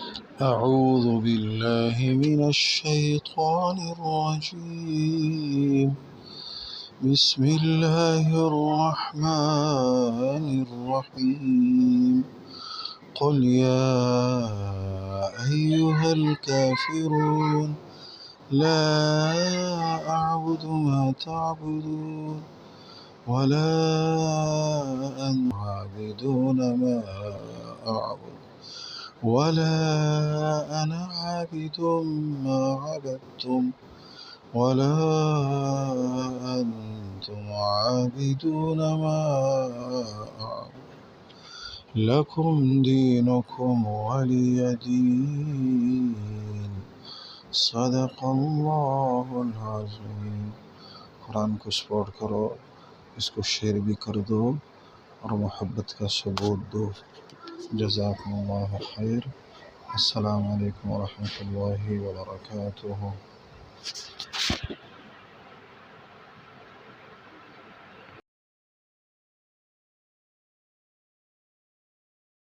أعوذ بالله من الشيطان الرجيم. بسم الله الرحمن الرحيم. قل يا أيها الكافرون لا أعبد ما تعبدون ولا أنتم عابدون ما أعبد ولا أنا عابد ما عبدتم ولا أنتم عابدون ما أعبد لكم دينكم ولي دين. صدق الله العظيم. कुरान को सपोर्ट करो, इसको शेयर भी कर दो और मोहब्बत का सबूत दो। जज़ाकुमुल्लाह खैर। अस्सलामु अलैकुम व रहमतुल्लाहि व बरकातुहू।